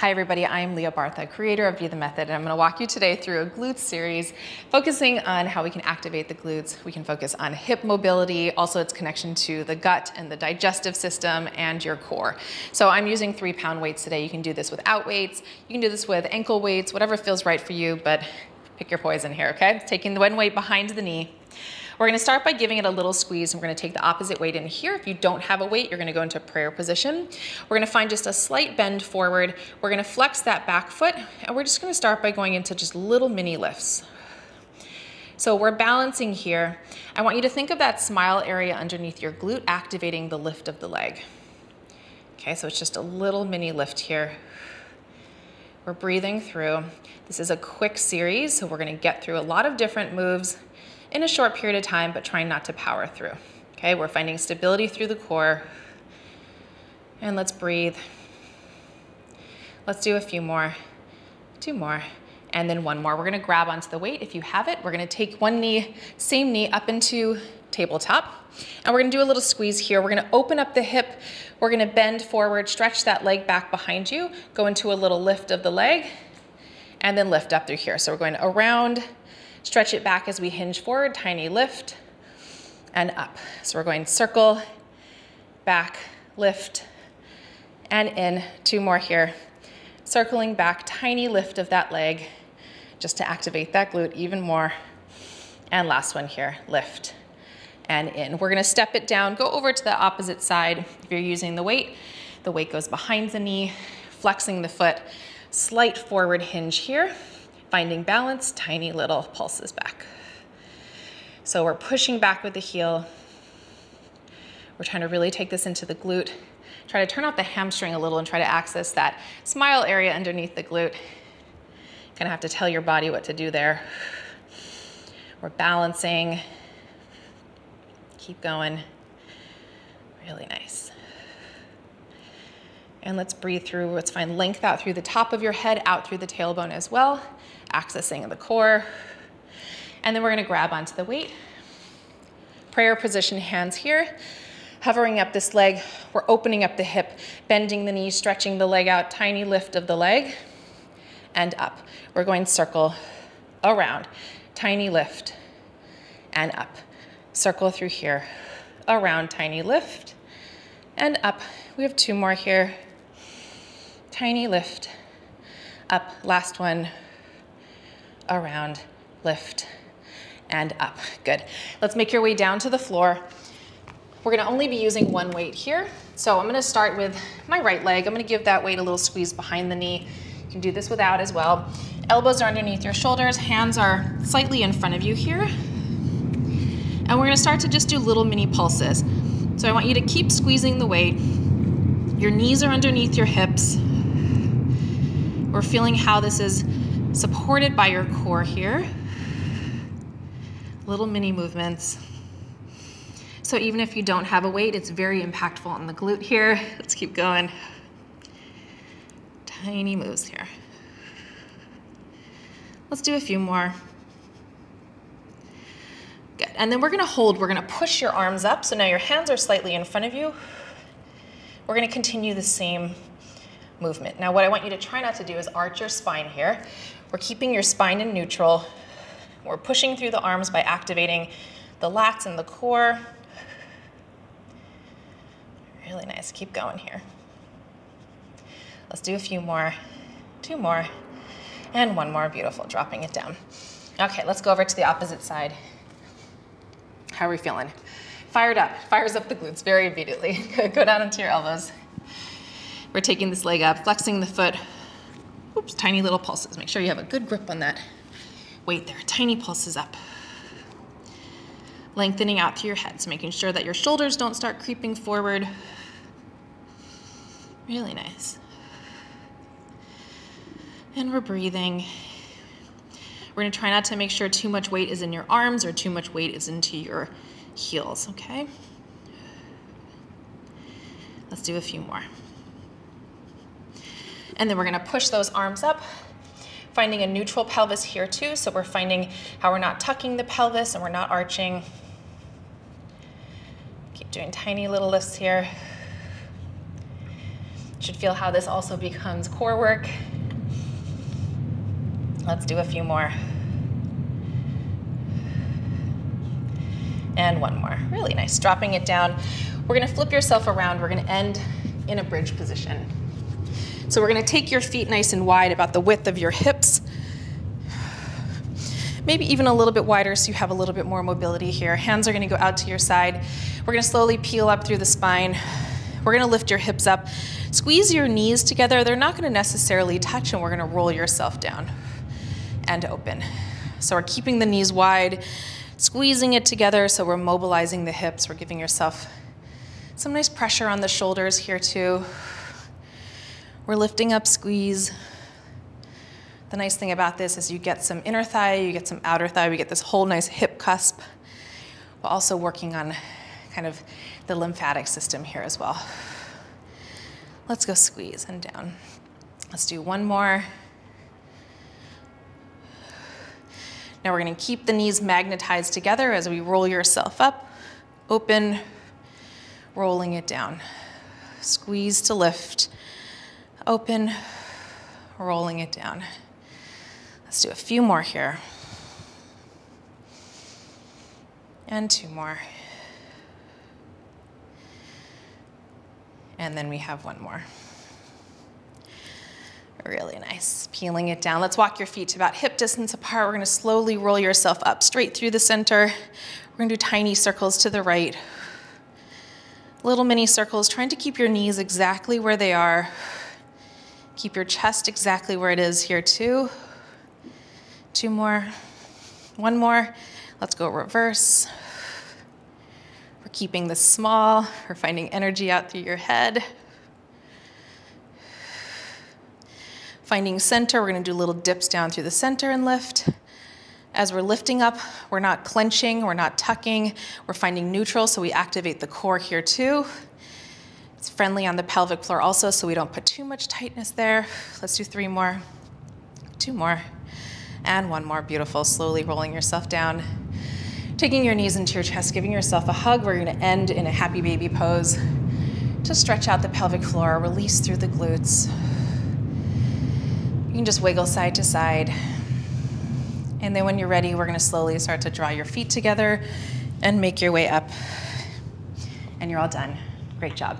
Hi everybody, I'm Lia Bartha, creator of Be The Method, and I'm gonna walk you today through a glutes series focusing on how we can activate the glutes. We can focus on hip mobility, also its connection to the gut and the digestive system and your core. So I'm using 3-pound weights today. You can do this without weights. You can do this with ankle weights, whatever feels right for you, but pick your poison here, okay? Taking the one weight behind the knee. We're gonna start by giving it a little squeeze, and we're gonna take the opposite weight in here. If you don't have a weight, you're gonna go into prayer position. We're gonna find just a slight bend forward. We're gonna flex that back foot, and we're just gonna start by going into just little mini lifts. So we're balancing here. I want you to think of that smile area underneath your glute activating the lift of the leg. Okay, so it's just a little mini lift here. We're breathing through. This is a quick series, so we're gonna get through a lot of different moves in a short period of time, but trying not to power through. Okay, we're finding stability through the core. And let's breathe. Let's do a few more, 2 more, and then 1 more. We're gonna grab onto the weight if you have it. We're gonna take one knee, same knee up into tabletop. And we're gonna do a little squeeze here. We're gonna open up the hip. We're gonna bend forward, stretch that leg back behind you, go into a little lift of the leg, and then lift up through here. So we're going around, stretch it back as we hinge forward, tiny lift, and up. So we're going circle, back, lift, and in. 2 more here. Circling back, tiny lift of that leg, just to activate that glute even more. And last one here, lift, and in. We're gonna step it down, go over to the opposite side. If you're using the weight goes behind the knee, flexing the foot, slight forward hinge here. Finding balance, tiny little pulses back. So we're pushing back with the heel. We're trying to really take this into the glute. Try to turn off the hamstring a little and try to access that smile area underneath the glute. Gonna have to tell your body what to do there. We're balancing. Keep going. Really nice. And let's breathe through. Let's find length out through the top of your head, out through the tailbone as well. Accessing the core. And then we're gonna grab onto the weight. Prayer position, hands here. Hovering up this leg, we're opening up the hip, bending the knee, stretching the leg out, tiny lift of the leg, and up. We're going circle, around, tiny lift, and up. Circle through here, around, tiny lift, and up. We have 2 more here. Tiny lift, up, last one, around, lift, and up. Good. Let's make your way down to the floor. We're gonna only be using 1 weight here. So I'm gonna start with my right leg. I'm gonna give that weight a little squeeze behind the knee. You can do this without as well. Elbows are underneath your shoulders, hands are slightly in front of you here. And we're gonna start to just do little mini pulses. So I want you to keep squeezing the weight. Your knees are underneath your hips. We're feeling how this is supported by your core here. Little mini movements. So even if you don't have a weight, it's very impactful on the glute here. Let's keep going. Tiny moves here. Let's do a few more. Good, and then we're gonna hold, we're gonna push your arms up. So now your hands are slightly in front of you. We're gonna continue the same movement. Now what I want you to try not to do is arch your spine here. We're keeping your spine in neutral. We're pushing through the arms by activating the lats and the core. Really nice, keep going here. Let's do a few more, 2 more, and 1 more, beautiful, dropping it down. Okay, let's go over to the opposite side. How are we feeling? Fired up, fires up the glutes very immediately. Go down into your elbows. We're taking this leg up, flexing the foot. Oops, tiny little pulses. Make sure you have a good grip on that weight there. Tiny pulses up. Lengthening out through your head, so making sure that your shoulders don't start creeping forward. Really nice. And we're breathing. We're gonna try not to make sure too much weight is in your arms or too much weight is into your heels, okay? Let's do a few more. And then we're gonna push those arms up, finding a neutral pelvis here too. So we're finding how we're not tucking the pelvis and we're not arching. Keep doing tiny little lifts here. Should feel how this also becomes core work. Let's do a few more. And one more. Really nice. Dropping it down. We're going to flip yourself around. We're going to end in a bridge position. So we're going to take your feet nice and wide, about the width of your hips. Maybe even a little bit wider so you have a little bit more mobility here. Hands are going to go out to your side. We're going to slowly peel up through the spine. We're going to lift your hips up. Squeeze your knees together. They're not going to necessarily touch, and we're going to roll yourself down and open. So we're keeping the knees wide, squeezing it together, so we're mobilizing the hips. We're giving yourself some nice pressure on the shoulders here too. We're lifting up, squeeze. The nice thing about this is you get some inner thigh, you get some outer thigh, we get this whole nice hip cusp, while also working on kind of the lymphatic system here as well. Let's go squeeze and down. Let's do one more. Now we're going to keep the knees magnetized together as we roll yourself up, open, rolling it down. Squeeze to lift, open, rolling it down. Let's do a few more here. And two more. And then we have one more. Really nice. Peeling it down. Let's walk your feet to about hip distance apart. We're going to slowly roll yourself up straight through the center. We're going to do tiny circles to the right. Little mini circles, trying to keep your knees exactly where they are. Keep your chest exactly where it is here too. Two more. One more. Let's go reverse. We're keeping this small. We're finding energy out through your head. Finding center, we're going to do little dips down through the center and lift. As we're lifting up, we're not clenching, we're not tucking, we're finding neutral, so we activate the core here too. It's friendly on the pelvic floor also, so we don't put too much tightness there. Let's do three more, two more, and one more. Beautiful. Slowly rolling yourself down. Taking your knees into your chest, giving yourself a hug. We're going to end in a happy baby pose to stretch out the pelvic floor, release through the glutes. You can just wiggle side to side. And then when you're ready, we're going to slowly start to draw your feet together and make your way up. And you're all done. Great job.